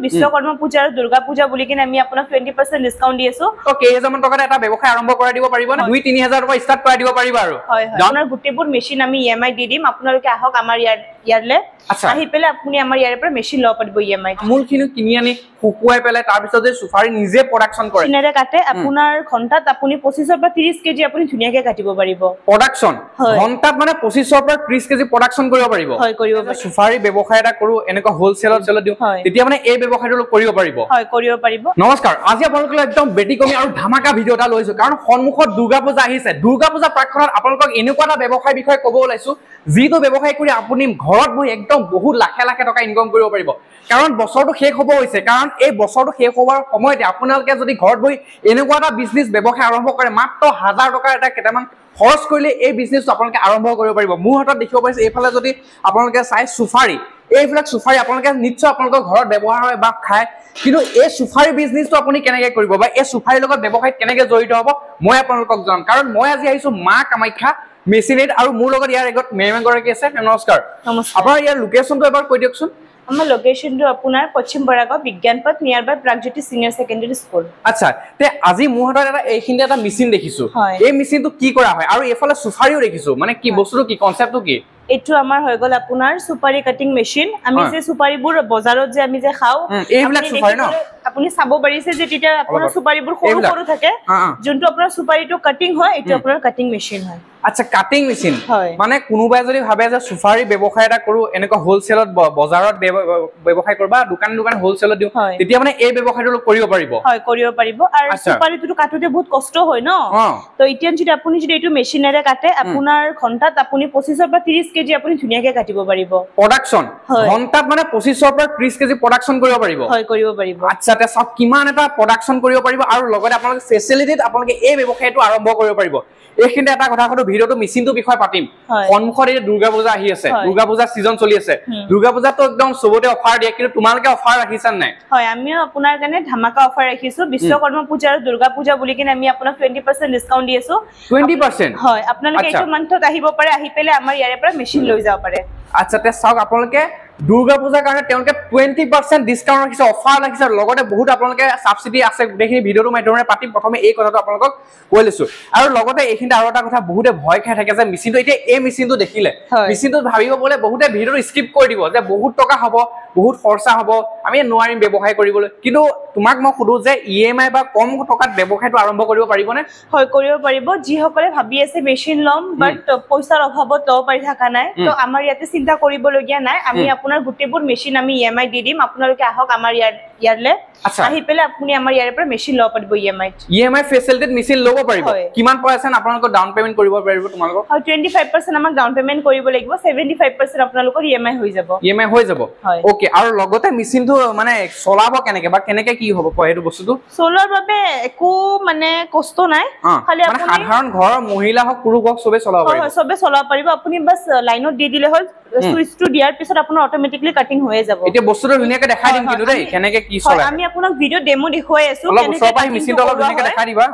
বিশ্বকৰ্মা পূজা আৰু দুৰ্গা পূজা বুলি কিনে আমি আপোনাক 20% ডিসকাউন্ট দি আছো তো কেইজন মান টকাত এটা ব্যৱসায় আৰম্ভ কৰাই দিব পাৰিব না 2-3000 টকা ষ্টাৰ্ট কৰাই দিব পাৰিবা আৰু হয় আপোনাৰ গুটেবোৰ মেচিন আমি ইএমআই দি দিম আপোনালোকে আহক আমাৰ ইয়াৰলে আহি পেলে আপুনি আমাৰ ইয়াৰ পৰা মেচিন লব পাৰিব ইএমআই মূলখিনি কিনি আনি শুকুৱাই পেলাই তাৰ পিছত যে সুফাৰি নিজে প্ৰডাকশন কৰে চিনেৰে কাটে আপোনাৰ ঘণ্টাত আপুনি 25 পৰা 30 কেজি আপুনি ধুনিয়াকে কাটিব পাৰিব প্ৰডাকশন ঘণ্টাত মানে 25 পৰা 30 কেজি প্ৰডাকশন কৰিব পাৰিব হয় কৰিব পাৰিব সুফাৰি ব্যৱসায় এটা কৰো এনেকা হোলসেলত চলে দিও তেতিয়া মানে এই ব্যৱসায়টো কৰিব পাৰিব হয় কৰিব পাৰিব নমস্কাৰ আজি আপোনালোকক একদম বেটিকমি আৰু ধামাকা ভিডিও এটা লৈছো কাৰণ সন্মুখত দুৰ্গা পূজা আহিছে দুৰ্গা পূজা প্ৰাক্ষণত আপোনালোকক এনেকুৱা এটা ব্যৱসায় বিষয়ে ক'ব ওলাইছো যিটো ব্যৱসায় কৰি আপুনি ঘৰত বহি একদম বহুত লাখ লাখ টকা ইনকাম কৰিব পাৰিব কাৰণ বছৰটো শেষ হ'ব হৈছে কাৰণ এই বছৰটো শেষ হোৱাৰ সময়তে আপোনালোকে যদি ঘৰত বহি এনেকুৱা এটা বিজনেস ব্যৱসায় আৰম্ভ কৰে মাত্ৰ 1000 টকা এটা কেটামান খৰচ কৰিলে এই বিজনেসটো আপোনালোকে আৰম্ভ কৰিব পাৰিব মোৰ হাতত দেখিব পাইছে এইফালে যদি আপোনালোকে চাই সুফাৰি এইবিলাক সুফাৰি আপোনালোকে নিশ্চয় আপোনালোকৰ ঘৰত ব্যৱহাৰ হয় বা খায় কিন্তু এই সুফাৰি বিজনেসটো আপুনি কেনেকৈ কৰিব বা এই সুফাৰিৰ লগত ব্যৱসায়ত কেনেকৈ জড়িত হ'ব মই আপোনালোকক জনাম কাৰণ মই আজি আহিছো মা কামাখ্যা মেচিনেট আৰু মোৰ লগত ইয়াৰ আগত মেমেন গৰাকী আছে নমস্কাৰ আপোনাৰ ইয়াৰ লোকেশনটো এবাৰ কৈ দিয়কচোন আমাৰ লোকেশনটো আপোনাৰ পশ্চিম বৰাগাঁও বিজ্ঞানপথ নিয়াৰবাই প্ৰাগজ্যোতি সিনিয়ৰ সেকেন্ডাৰী স্কুল আচ্ছা তে আজি মোৰ হাতত এটা এইখিনি এটা মেচিন দেখিছো এই মেচিনটো কি কৰা হয় আৰু এফালে সুফাৰিও দেখিছো মানে কি বস্তুটো কি কনসেপ্টটো কি এটো আমাৰ হৈ গল আপোনাৰ সুপাৰি কাটিং মেচিন আমি যে সুপাৰিবোৰ বজাৰত যে আমি যে খাও এইবিলাক সুপাৰি ন আপুনি চাব পাৰিছে যে তেতিয়া আপোনাৰ সুপাৰিবোৰ সৰু সৰু থাকে যোনটো আপোনাৰ সুপাৰিটো কাটিং হয় এটো আপোনাৰ কাটিং মেচিন হয় আচ্ছা কাটিং মেচিন মানে কোনোবাই যদি ভাবে যে সুফাৰি ব্যৱসায় এটা কৰো এনেকা হোলসেলত বজাৰত ব্যৱসায় কৰবা দোকান হোলসেলত দিও তেতিয়া মানে এই ব্যৱসায়টো কৰিব পাৰিব হয় কৰিব পাৰিব আৰু সুপাৰিটো কাটোতে বহুত কষ্ট হয় ন তো এতিয়া যদি আপুনি যদি এটো মেচিনেৰে কাটে আপোনাৰ ঘণ্টাত আপুনি 25 পৰা 30 কেজি আপুনি ধুনিয়াকে কাটিব পাৰিব প্ৰডাকশন ঘণ্টাত মানে 25 পৰা 30 কেজি প্ৰডাকশন কৰিব পাৰিব হয় কৰিব পাৰিব আচ্ছা তে সব কিমান এটা প্ৰডাকশন কৰিব পাৰিব আৰু লগতে আপোনালোকে ফেচিলিটিত আপোনালোকে এই ব্যৱসায়টো আৰম্ভ কৰিব পাৰিব এইখিনি এটা কথা কৰো ভিডিওটো মেচিনটো বিষয় পাতিম সন্মুখত এই দুৰ্গা পূজা আহি আছে দুৰ্গা পূজা সিজন চলি আছে দুৰ্গা পূজাটো একদম সবতে অফাৰ দিয়ে কিন্তু তোমালোকে অফাৰ ৰাখিছা নাই হয় আমিও আপোনাৰ কাৰণে ধামাকা অফাৰ ৰাখিছো বিশ্বকৰ্মা পূজা আৰু দুৰ্গা পূজা বুলি কিনে আমি আপোনাক 20% ডিসকাউন্ট দি আছো 20% হয় আপোনালোকে এইটো মান্থত আহিব পাৰে আহি পেলে আমাৰ ইয়াৰে পৰা মেচিন লৈ যাব পাৰে আচ্ছা তে চাওক আপোনালোকে দুৰ্গা পূজাৰ কাৰণে তেওঁলোকে 20% ডিসকাউন্ট ৰাখিছে অফাৰ ৰাখিছে লগতে বহুত আপোনালোকে সাবসিডি আছে দেখি ভিডিওটো মাধ্যমেৰে পাতিম প্ৰথমে এই কথাটো আপোনালোকক কৈ লৈছো আৰু লগতে এইখিনি আৰু এটা কথা বহুতে ভয় খাই থাকে যে মেচিনটো এতিয়া এই মেচিনটো দেখিলে মেচিনটো ভাবিব বলে বহুতে ভিডিওটো স্কিপ কৰি দিব যে বহুত টকা হ'ব বহুত খৰচা হ'ব আমি নোৱাৰিম ব্যৱসায় কৰিবলৈ কিন্তু তোমাক মই খুদু যে ইএমআই বা কম টকাত ব্যৱসায়টো আৰম্ভ কৰিব পাৰিবনে হয় কৰিব পাৰিব যি সকলে ভাবি আছে মেচিন লম বাট পইচাৰ অভাৱত লব পাৰি থাকা নাই তো আমাৰ ইয়াতে চিন্তা কৰিবলগীয়া নাই আমি আপোনাৰ গুটেবোৰ মেচিন আমি ইএমআই দি দিম আপোনালোকে আহক আমাৰ ইয়াৰলে আহি পেলে আপুনি আমাৰ ইয়াৰ পৰা মেচিন লব পাৰিব ইএমআই ফেচিলিটিত মেচিন লব পাৰিব কিমান পাৰ্সেন্ট আপোনালোকৰ ডাউন পেমেন্ট কৰিব পাৰিব তোমালোকৰ হয় 25% আমাক ডাউন পেমেন্ট কৰিব লাগিব 75% আপোনালোকৰ ইএমআই হৈ যাব ওকে আৰু লগতে মেচিনটো মানে চলাব কেনেকে বা কেনেকে কি হ'ব কয়টো বস্তুটো সোলাৰ বাবে একো মানে কষ্ট নাই খালি আপুনি সাধাৰণ ঘৰৰ মহিলা হক পুৰুষ হক সবে চলাব পাৰিব হয় সবে চলাব পাৰিব আপুনি বাস লাইনত দি দিলে হ'ল সুইচটো দিয়াৰ পিছত আপোনাৰ অটোমেটিক্যালি কাটিং হৈ যাব এতিয়া বস্তুটো ধুনিয়াকে দেখাই দিম কিন্তু দেই কেনেকে কি চলাই আমি আপোনাক ভিডিও ডেমো দেখুৱাই আছো কেনেকে মেচিনটো অলপ ধুনিয়াকে দেখাই দিবা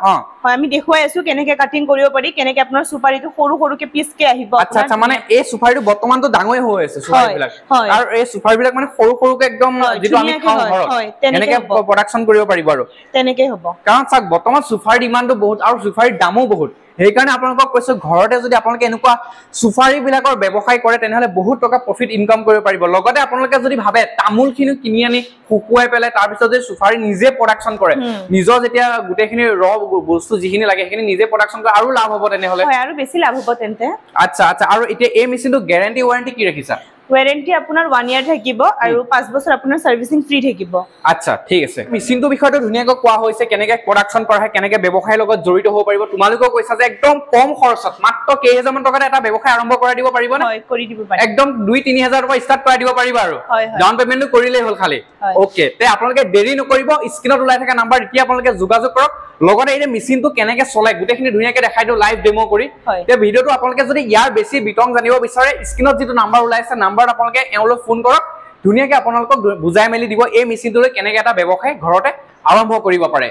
হয় আমি দেখুৱাই আছো কেনেকে কাটিং কৰিব পাৰি কেনেকে আপোনাৰ সুপাৰিটো সৰু সৰুকে পিসকে আহিব আচ্ছা আচ্ছা মানে এই সুপাৰিটো বৰ্তমানটো ডাঙৰ হৈ আছে সুপাৰিবিলাক আৰু এই সুপাৰিবিলাক মানে সৰু সৰুকে একদম যেটো আমি খাওঁ ঘৰত কেনেকে প্ৰডাকশন কৰিব পাৰিব আৰু তেনেকে হ'ব কাৰণ চাক বৰ্তমান সুপাৰি ডিমান্ডটো বহুত আৰু সুপাৰিৰ দামো বহুত সেইকাৰণে আপোনালোকক কৈছো ঘৰতে যদি আপোনালোকে এনেকুৱা সুপাৰি বিলাকৰ ব্যৱসায় কৰে তেনেহলে বহুত টকা প্ৰফিট ইনকাম কৰিব পাৰিব লগতে আপোনালোকে যদি ভাবে তামুলখিনি কিনি আনি শুকুৱাই পেলাই তাৰ পিছত যে সুপাৰি নিজে প্ৰডাকশন কৰে নিজৰ যেতিয়া গুটেখিনি ৰ বস্তু যিখিনি লাগে সেইখিনি নিজে প্ৰডাকশন কৰে আৰু লাভ হ'ব তেনেহলে হয় আৰু বেছি লাভ হ'ব তেন্তে আচ্ছা আচ্ছা আৰু এতিয়া এই মেচিনটো গ্যাৰান্টি ওয়াৰেন্টি কি ৰাখিছা ওয়াৰেন্টি আপোনাৰ 1 ইয়াৰ থাকিব আৰু 5 বছৰ আপোনাৰ সাৰ্ভিসিং ফ্ৰী থাকিব আচ্ছা ঠিক আছে মেচিনটো বিষয়টো ধুনিয়াকৈ কোৱা হৈছে কেনেকে প্ৰডাকশন কৰা হয় কেনেকে ব্যৱসায়ৰ লগত জড়িত হ'ব পাৰিব তোমালোকক কৈছা যে একদম কম খৰচত মাত্ৰ কেইহাজাৰ মান টকাত এটা ব্যৱসায় আৰম্ভ কৰাই দিব পাৰিব না হয় কৰি দিব পাৰিব একদম 2-3000 টকা ষ্টাৰ্ট কৰাই দিব পাৰিব আৰু ডাউন পেমেন্টটো কৰিলেই হ'ল খালি ওকে তে আপোনালোকে দেৰি নকৰিব স্ক্ৰিনত ওলাই থকা নাম্বাৰ এতিয়া আপোনালোকে যোগাযোগ কৰক লগতে এই মেচিনটো কেনেকে চলাই গুটেখিনি ধুনিয়াকে দেখাই দিও লাইভ ডেমো কৰি তে ভিডিওটো আপোনালোকে যদি ইয়াৰ বেছি বিতং জানিব বিচাৰে স্ক্ৰিনত যেটো নাম্বাৰ ওলাইছে নাম্বাৰত আপোনালোকে এওঁলৈ ফোন কৰক ধুনিয়াকে আপোনালোকক বুজাই মেলি দিব এই মেচিনটোলৈ কেনেকে এটা ব্যৱসায় ঘৰতে আৰম্ভ কৰিব পাৰে